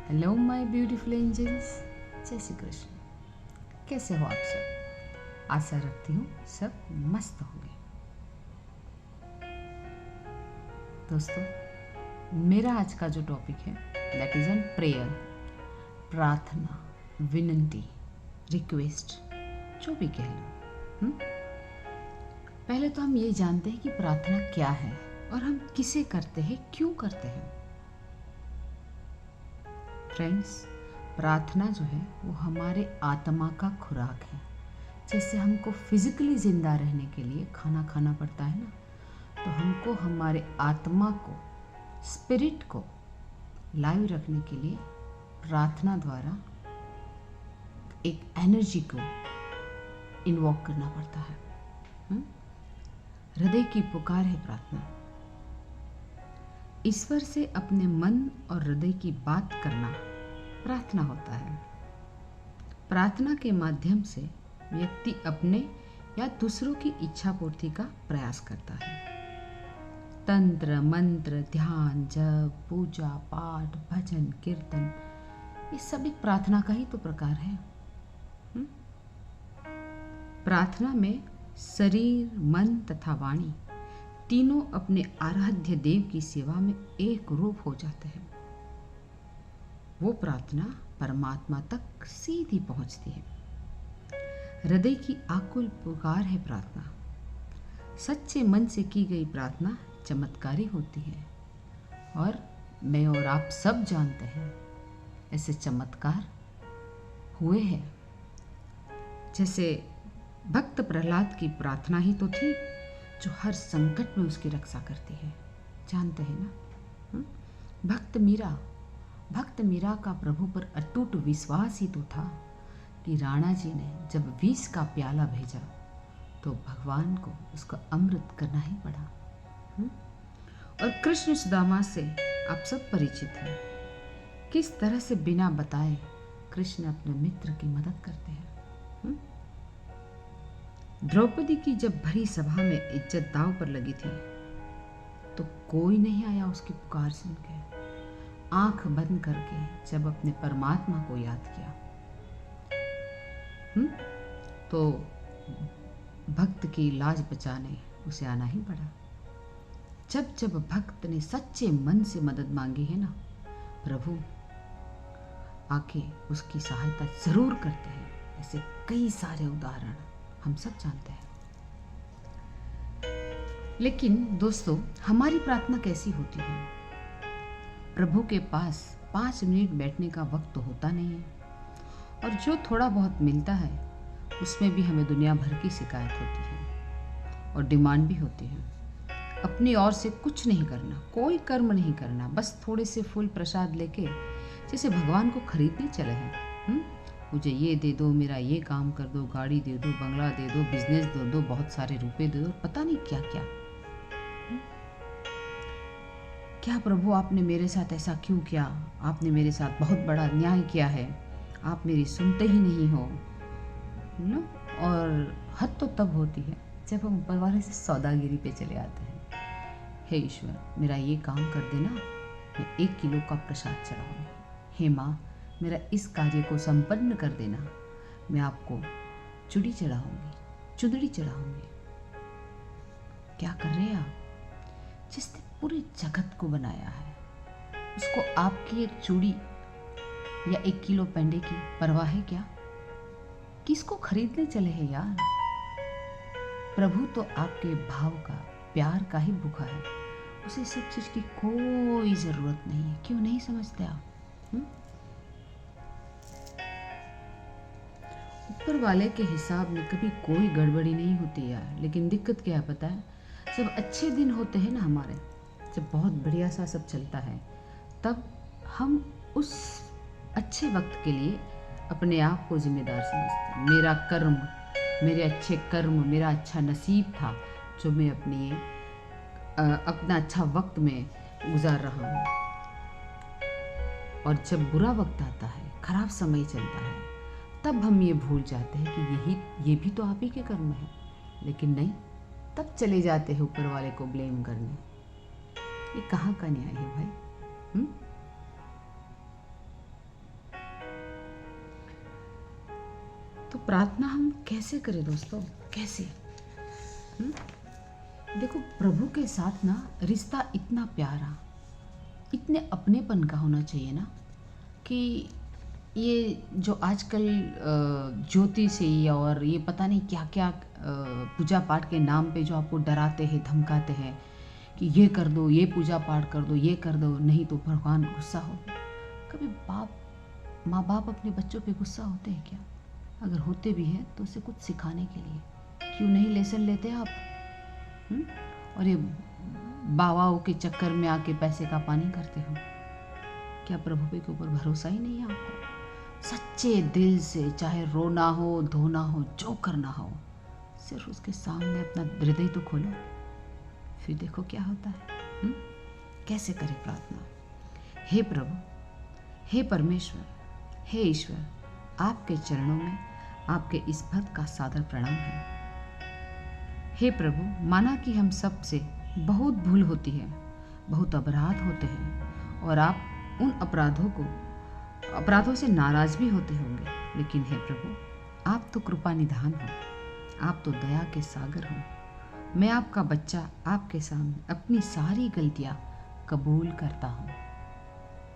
Hello my beautiful angels, जय श्री कृष्ण। कैसे हो आप सब? आशा रखती हूँ सब मस्त होंगे। दोस्तों, मेरा आज का जो टॉपिक है दैट इज़ ऑन प्रेयर, प्रार्थना, विनती, रिक्वेस्ट, जो भी कह लो। पहले तो हम ये जानते हैं कि प्रार्थना क्या है और हम किसे करते हैं, क्यों करते हैं। फ्रेंड्स, प्रार्थना जो है वो हमारे आत्मा का खुराक है। जैसे हमको फिजिकली ज़िंदा रहने के लिए खाना खाना पड़ता है ना, तो हमको हमारे आत्मा को, स्पिरिट को लाइव रखने के लिए प्रार्थना द्वारा एक एनर्जी को इन्वॉक करना पड़ता है। हृदय की पुकार है प्रार्थना। ईश्वर से अपने मन और हृदय की बात करना प्रार्थना होता है। प्रार्थना के माध्यम से व्यक्ति अपने या दूसरों की इच्छा पूर्ति का प्रयास करता है। तंत्र, मंत्र, ध्यान, जप, पूजा, पाठ, भजन, कीर्तन, ये सब एक प्रार्थना का ही तो प्रकार है। प्रार्थना में शरीर, मन तथा वाणी तीनों अपने आराध्य देव की सेवा में एक रूप हो जाते हैं। वो प्रार्थना परमात्मा तक सीधी पहुंचती है। हृदय की आकुल पुकार है प्रार्थना। सच्चे मन से की गई प्रार्थना चमत्कारी होती है और मैं और आप सब जानते हैं ऐसे चमत्कार हुए हैं। जैसे भक्त प्रहलाद की प्रार्थना ही तो थी जो हर संकट में उसकी रक्षा करती है, जानते हैं ना। भक्त मीरा का प्रभु पर अटूट विश्वास ही तो था कि राणा जी ने जब विष का प्याला भेजा तो भगवान को उसका अमृत करना ही पड़ा। और कृष्ण सुदामा से आप सब परिचित हैं, किस तरह से बिना बताए कृष्ण अपने मित्र की मदद करते हैं। द्रौपदी की जब भरी सभा में इज्जत दांव पर लगी थी तो कोई नहीं आया उसकी पुकार सुन के। आंख बंद करके जब अपने परमात्मा को याद किया तो भक्त की लाज बचाने उसे आना ही पड़ा। जब भक्त ने सच्चे मन से मदद मांगी है ना, प्रभु आके उसकी सहायता जरूर करते हैं। ऐसे कई सारे उदाहरण हम सब जानते हैं। लेकिन दोस्तों, हमारी प्रार्थना कैसी होती है? प्रभु के पास 5 मिनट बैठने का वक्त तो होता नहीं है, और जो थोड़ा बहुत मिलता है उसमें भी हमें दुनिया भर की शिकायत होती है और डिमांड भी होती है। अपनी ओर से कुछ नहीं करना, कोई कर्म नहीं करना, बस थोड़े से फूल प्रसाद लेके जैसे भगवान को खरीदने चले हैं। मुझे ये दे दो, मेरा ये काम कर दो, गाड़ी दे दो, बंगला दे दो, बिजनेस दे दो, बहुत सारे रुपए दे दो, पता नहीं क्या क्या। क्या प्रभु आपने मेरे साथ ऐसा क्यों किया? आपने मेरे साथ बहुत बड़ा अन्याय किया है, आप मेरी सुनते ही नहीं हो ना। और हद तो तब होती है जब हम ऊपर वाले से सौदागिरी पे चले आते हैं। हे ईश्वर, मेरा ये काम कर देना, मैं 1 किलो का प्रसाद चढ़ाऊंगी। हे माँ, मेरा इस कार्य को संपन्न कर देना, मैं आपको चूड़ी चढ़ाऊंगी, चुंदड़ी चढ़ाऊंगी। क्या कर रहे हैं आप? जिसने पूरे जगत को बनाया है उसको आपकी एक चूड़ी या 1 किलो पेंडे की परवाह है क्या? किसको खरीदने चले हैं यार? प्रभु तो आपके भाव का, प्यार का ही भूखा है। उसे सब चीज की कोई जरूरत नहीं है। क्यों नहीं समझते आप? ऊपर वाले के हिसाब में कभी कोई गड़बड़ी नहीं होती यार। लेकिन दिक्कत क्या है पता है? जब अच्छे दिन होते हैं ना हमारे, जब बहुत बढ़िया सा सब चलता है, तब हम उस अच्छे वक्त के लिए अपने आप को जिम्मेदार समझते हैं। मेरा कर्म, मेरे अच्छे कर्म, मेरा अच्छा नसीब था जो मैं अपना अच्छा वक्त में गुजार रहा हूँ। और जब बुरा वक्त आता है, खराब समय चलता है, तब हम ये भूल जाते हैं कि ये भी तो आप ही के कर्म है। लेकिन नहीं, तब चले जाते हैं ऊपर वाले को ब्लेम करने। ये कहाँ का न्याय है भाई? प्रार्थना हम कैसे करें दोस्तों, कैसे? हुँ? देखो, प्रभु के साथ ना रिश्ता इतना प्यारा, इतने अपनेपन का होना चाहिए ना, कि ये जो आजकल ज्योतिषी और ये पता नहीं क्या क्या पूजा पाठ के नाम पे जो आपको डराते हैं, धमकाते हैं कि ये कर दो, ये पूजा पाठ कर दो, ये कर दो, नहीं तो भगवान गुस्सा हो। कभी माँ बाप अपने बच्चों पे गुस्सा होते हैं क्या? अगर होते भी हैं तो उसे कुछ सिखाने के लिए। क्यों नहीं लेसन लेते आप? और ये बावाओं के चक्कर में आके पैसे का पानी करते हो। क्या प्रभु के ऊपर भरोसा ही नहीं है आपको? सच्चे दिल से, चाहे रोना हो, धोना हो, जो करना हो, सिर्फ उसके सामने अपना हृदय तो खोलो, फिर देखो क्या होता है। कैसे करें प्रार्थना? हे प्रभु, हे परमेश्वर, हे ईश्वर, आपके चरणों में आपके इस भक्त का सादर प्रणाम है। हे प्रभु, माना कि हम सब से बहुत भूल होती है, बहुत अपराध होते हैं, और आप उन अपराधों से नाराज भी होते होंगे, लेकिन हे प्रभु, आप तो कृपा निधान हो, आप तो दया के सागर हो। मैं आपका बच्चा आपके सामने अपनी सारी गलतियां कबूल करता हूँ।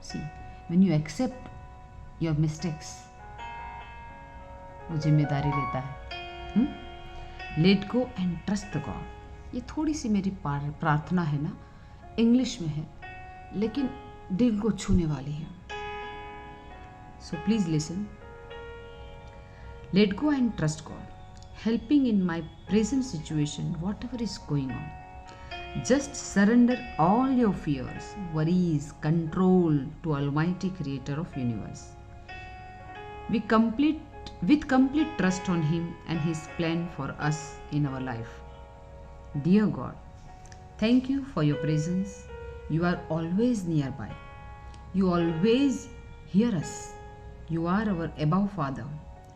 See, when you accept your mistakes, वो जिम्मेदारी लेता है। Let go and trust the God. ये थोड़ी सी मेरी प्रार्थना है ना, इंग्लिश में है, लेकिन दिल को छूने वाली है। So please listen. Let go and trust God, helping in my present situation, whatever is going on. Just surrender all your fears, worries, control to Almighty Creator of universe. With complete trust on Him and His plan for us in our life. Dear God, thank you for your presence. You are always nearby. You always hear us. You are our above Father,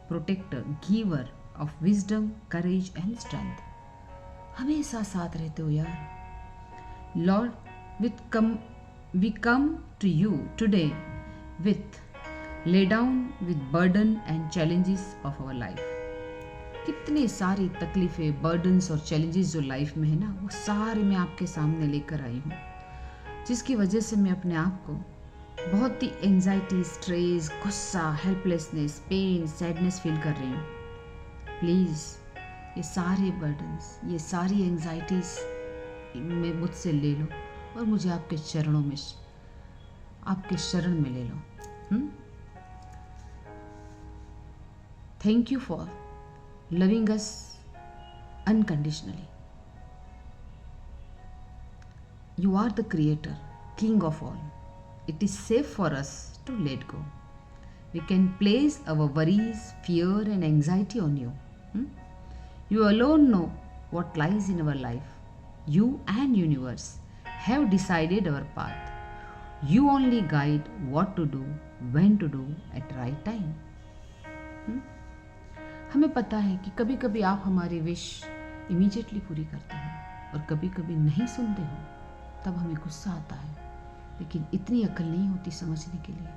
protector, giver of wisdom, courage and strength. हमेशा साथ रहते हो यार। Lord, we come to you today with lay down with burden and challenges of our life. कितनी सारी तकलीफें, burdens और challenges जो लाइफ में है ना, वो सारे मैं आपके सामने लेकर आई हूँ, जिसकी वजह से मैं अपने आप को बहुत ही एंजाइटी, स्ट्रेस, गुस्सा, हेल्पलेसनेस, पेन, सैडनेस फील कर रही हूँ। प्लीज़ ये सारे बर्डन्स, ये सारी एंजाइटीज में मुझसे ले लो और मुझे आपके चरणों में, आपके शरण में ले लो। Thank you for loving us unconditionally. You are the creator, king of all. It is safe for us to let go. We can place our worries, fear and anxiety on you. You alone know what lies in our life. You and universe have decided our path. You only guide what to do, when to do at right time. हमें पता है कि कभी कभी आप हमारी wish immediately पूरी करते हो और कभी कभी नहीं सुनते हो, तब हमें गुस्सा आता है, लेकिन इतनी अकल नहीं होती समझने के लिए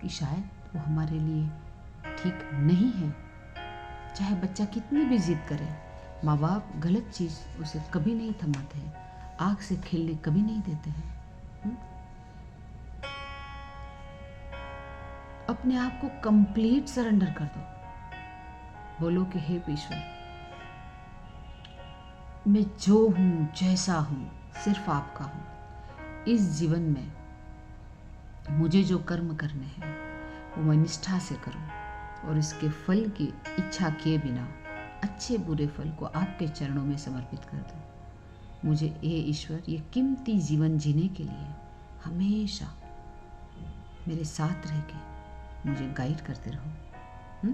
कि शायद वो हमारे लिए ठीक नहीं है। चाहे बच्चा कितनी भी जिद करे, माँ बाप गलत चीज़ उसे कभी नहीं थमाते हैं, आग से खेलने कभी नहीं देते हैं। अपने आप को कंप्लीट सरेंडर कर दो। बोलो कि हे ईश्वर, मैं जो हूँ, जैसा हूँ, सिर्फ आपका हूँ। इस जीवन में मुझे जो कर्म करने हैं वो मैं निष्ठा से करूं और इसके फल की इच्छा किए बिना अच्छे बुरे फल को आपके चरणों में समर्पित कर दूं। मुझे हे ईश्वर, ये कीमती जीवन जीने के लिए हमेशा मेरे साथ रह के मुझे गाइड करते रहो।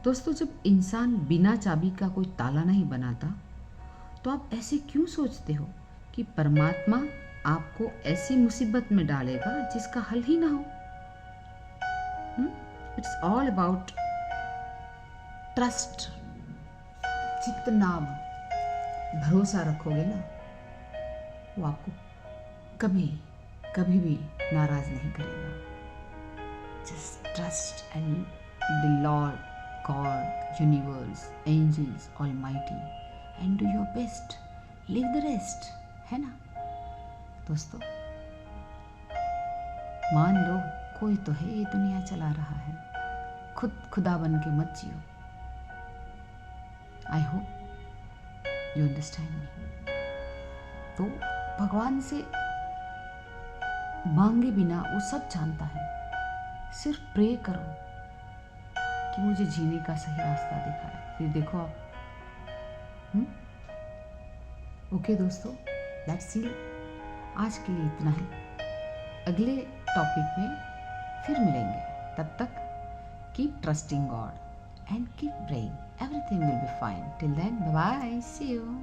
दोस्तों, जब इंसान बिना चाबी का कोई ताला नहीं बनाता, तो आप ऐसे क्यों सोचते हो कि परमात्मा आपको ऐसी मुसीबत में डालेगा जिसका हल ही ना हो? It's all about trust. जितना भरोसा रखोगे ना, वो आपको कभी भी नाराज नहीं करेगा। Just trust and the Lord God, universe, angels, almighty and do your best, leave the rest, है ना दोस्तों। मान लो कोई तो है ये दुनिया चला रहा है, खुद खुदा बन के मत जियो। I hope you understand me. तो भगवान से मांगे बिना वो सब जानता है, सिर्फ प्रे करो कि मुझे जीने का सही रास्ता दिखाए, फिर देखो आप। ओके दोस्तों, दैट्स इट, आज के लिए इतना है। अगले टॉपिक में फिर मिलेंगे, तब तक keep trusting God and keep praying, everything will be fine. Till then, bye bye, see you.